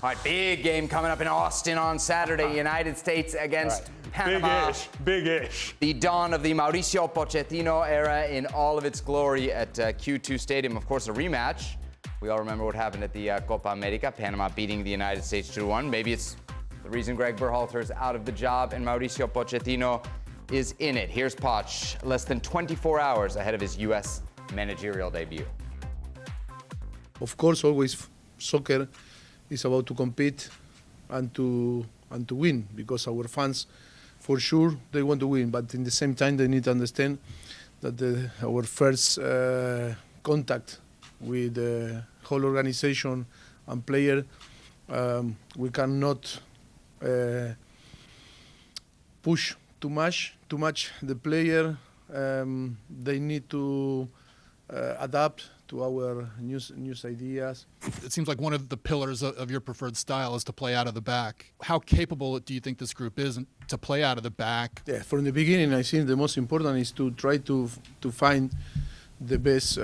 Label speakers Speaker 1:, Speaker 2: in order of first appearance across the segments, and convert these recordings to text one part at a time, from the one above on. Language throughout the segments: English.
Speaker 1: All right, big game coming up in Austin on Saturday. United States against Panama.
Speaker 2: Big-ish.
Speaker 1: The dawn of the Mauricio Pochettino era in all of its glory at Q2 Stadium. Of course, a rematch. We all remember what happened at the Copa America, Panama beating the United States 2-1. Maybe it's the reason Greg Berhalter is out of the job and Mauricio Pochettino is in it. Here's Poch, less than 24 hours ahead of his U.S. managerial debut.
Speaker 3: Of course, always soccer is about to compete and to win, because our fans, for sure, they want to win. But in the same time, they need to understand that our first contact with the whole organization and player, we cannot push too much the player. They need to adapt to our new ideas.
Speaker 4: It seems like one of the pillars of your preferred style is to play out of the back. How capable do you think this group is to play out of the back?
Speaker 3: Yeah, from the beginning, I think the most important is to try to find the best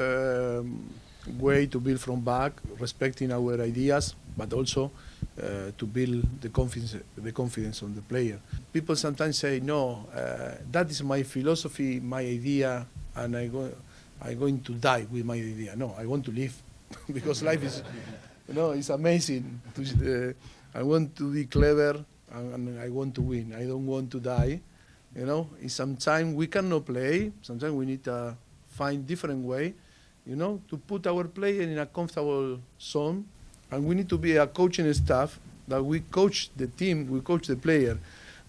Speaker 3: way to build from back, respecting our ideas, but also to build the confidence on the player. People sometimes say, no, that is my philosophy, my idea, and I'm going to die with my idea. No, I want to live, because life is, it's amazing. I want to be clever, and I want to win. I don't want to die. Sometimes we cannot play. Sometimes we need to find different way, to put our player in a comfortable zone. And we need to be a coaching staff that we coach the team, we coach the player,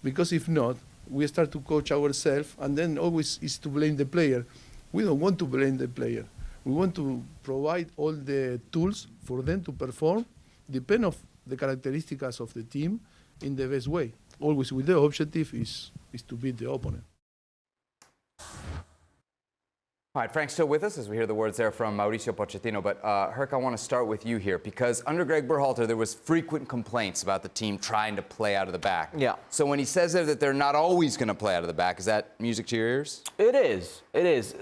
Speaker 3: because if not, we start to coach ourselves, and then always is to blame the player. We don't want to blame the player. We want to provide all the tools for them to perform, depend of the characteristics of the team in the best way. Always with the objective is to beat the opponent.
Speaker 1: All right, Frank's still with us as we hear the words there from Mauricio Pochettino. But, Herc, I want to start with you here, because under Greg Berhalter, there was frequent complaints about the team trying to play out of the back.
Speaker 5: Yeah.
Speaker 1: So when he says there that they're not always going to play out of the back, is that music to your ears?
Speaker 5: It is. It is.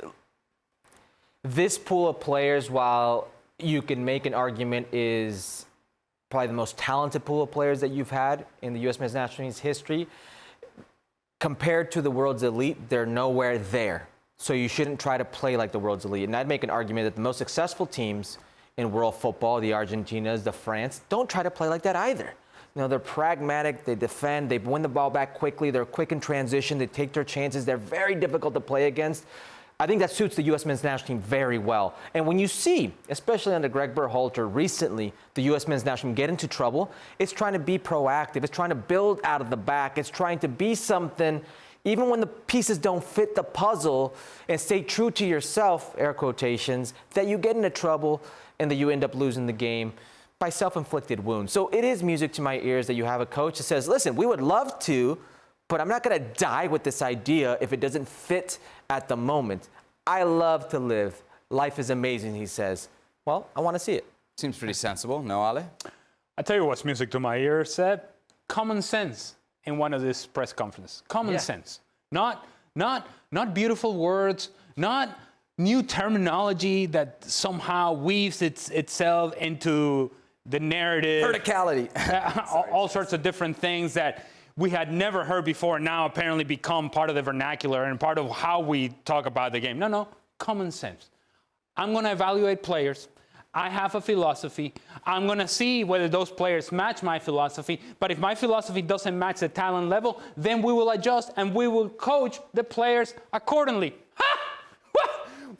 Speaker 5: This pool of players, while you can make an argument is probably the most talented pool of players that you've had in the U.S. men's national team's history, compared to the world's elite, they're nowhere there. So you shouldn't try to play like the world's elite. And I'd make an argument that the most successful teams in world football, the Argentinas, the France, don't try to play like that either. They're pragmatic, they defend, they win the ball back quickly, they're quick in transition, they take their chances, they're very difficult to play against. I think that suits the U.S. men's national team very well. And when you see, especially under Greg Berhalter recently, the U.S. men's national team get into trouble, it's trying to be proactive, it's trying to build out of the back, it's trying to be something, even when the pieces don't fit the puzzle, and stay true to yourself, air quotations, that you get into trouble and that you end up losing the game by self-inflicted wounds. So it is music to my ears that you have a coach that says, listen, we would love to, but I'm not going to die with this idea if it doesn't fit at the moment. I love to live. Life is amazing, he says. Well, I want to see it.
Speaker 1: Seems pretty sensible. No, Ale?
Speaker 2: I tell you what's music to my ears, Seb. Common sense in one of these press conferences. Common sense. Not beautiful words, not new terminology that somehow weaves itself into the narrative.
Speaker 1: Verticality.
Speaker 2: all sorts of different things that we had never heard before now apparently become part of the vernacular and part of how we talk about the game. No, common sense. I'm going to evaluate players. I have a philosophy. I'm going to see whether those players match my philosophy. But if my philosophy doesn't match the talent level, then we will adjust and we will coach the players accordingly.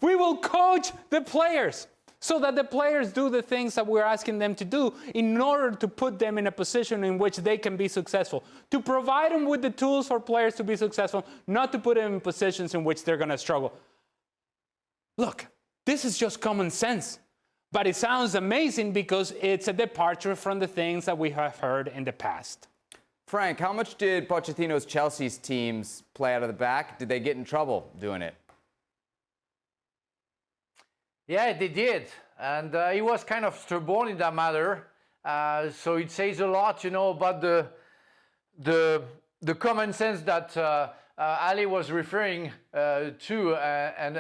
Speaker 2: We will coach the players so that the players do the things that we're asking them to do in order to put them in a position in which they can be successful. To provide them with the tools for players to be successful, not to put them in positions in which they're going to struggle. Look, this is just common sense. But it sounds amazing because it's a departure from the things that we have heard in the past.
Speaker 1: Frank, how much did Pochettino's Chelsea's teams play out of the back? Did they get in trouble doing it?
Speaker 6: Yeah, they did. And he was kind of stubborn in that matter. So it says a lot, about the common sense that Ali was referring to, and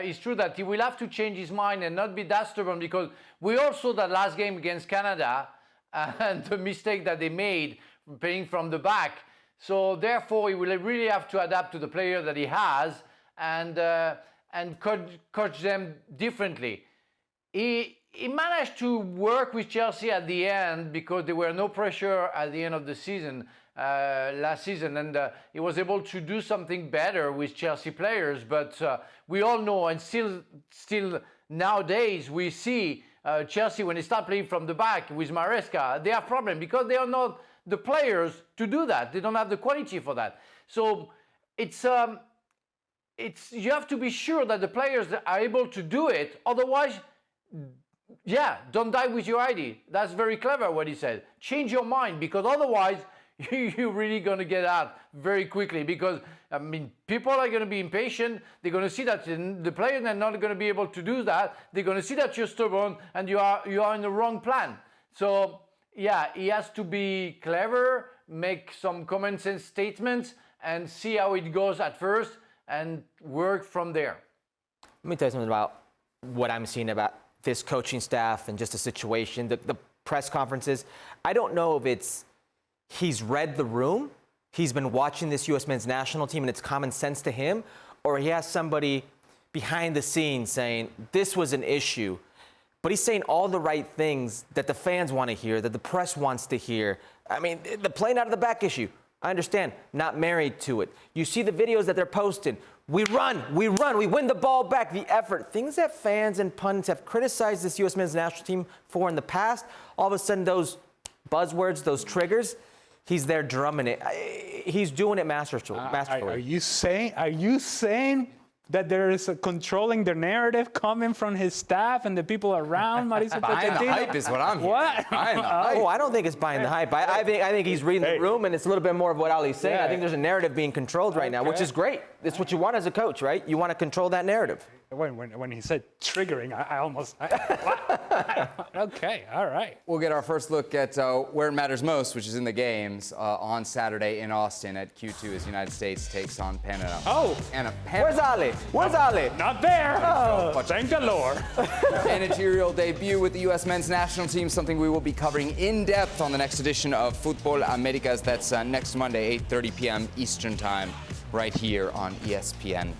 Speaker 6: it's true that he will have to change his mind and not be that stubborn, because we all saw that last game against Canada. and the mistake that they made playing from the back. So therefore, he will really have to adapt to the player that he has and coach them differently. He managed to work with Chelsea at the end because there were no pressure at the end of the season, last season, and he was able to do something better with Chelsea players. But we all know, and still nowadays, we see Chelsea, when they start playing from the back with Maresca, they have problems because they are not the players to do that. They don't have the quality for that. So you have to be sure that the players are able to do it. Otherwise, don't die with your idea. That's very clever what he said. Change your mind, because otherwise you're really going to get out very quickly, because I mean, people are going to be impatient. They're going to see that the players are not going to be able to do that. They're going to see that you're stubborn and you are in the wrong plan. So yeah, he has to be clever, make some common sense statements, and see how it goes at first and work from there.
Speaker 5: Let me tell you something about what I'm seeing about this coaching staff and just the situation, the press conferences. I don't know if it's he's read the room, he's been watching this U.S. men's national team and it's common sense to him, or he has somebody behind the scenes saying this was an issue. But he's saying all the right things that the fans want to hear, that the press wants to hear. I mean, the playing out of the back issue, I understand, not married to it. You see the videos that they're posting. We run, we win the ball back, the effort. Things that fans and pundits have criticized this U.S. men's national team for in the past, all of a sudden those buzzwords, those triggers, he's there drumming it. He's doing it masterfully.
Speaker 2: Are you saying that there is a controlling the narrative coming from his staff and the people around Mauricio Pochettino?
Speaker 1: Buying the hype is what I'm hearing.
Speaker 2: What?
Speaker 1: Buying the hype.
Speaker 5: Oh, I don't think it's buying the hype. I think he's reading the room, and it's a little bit more of what Ali's saying.
Speaker 2: Yeah.
Speaker 5: I think there's a narrative being controlled right now, which is great. It's what you want as a coach, right? You want to control that narrative.
Speaker 2: When he said triggering, I almost... Okay, all right.
Speaker 1: We'll get our first look at where it matters most, which is in the games on Saturday in Austin at Q2 as the United States takes on Panama.
Speaker 2: Oh,
Speaker 5: Where's Ali? Where's Ali?
Speaker 2: not there.
Speaker 1: Oh.
Speaker 2: Thank the Lord.
Speaker 1: Managerial debut with the U.S. men's national team, something we will be covering in depth on the next edition of Fútbol Américas. That's next Monday, 8:30 p.m. Eastern Time, right here on ESPN+.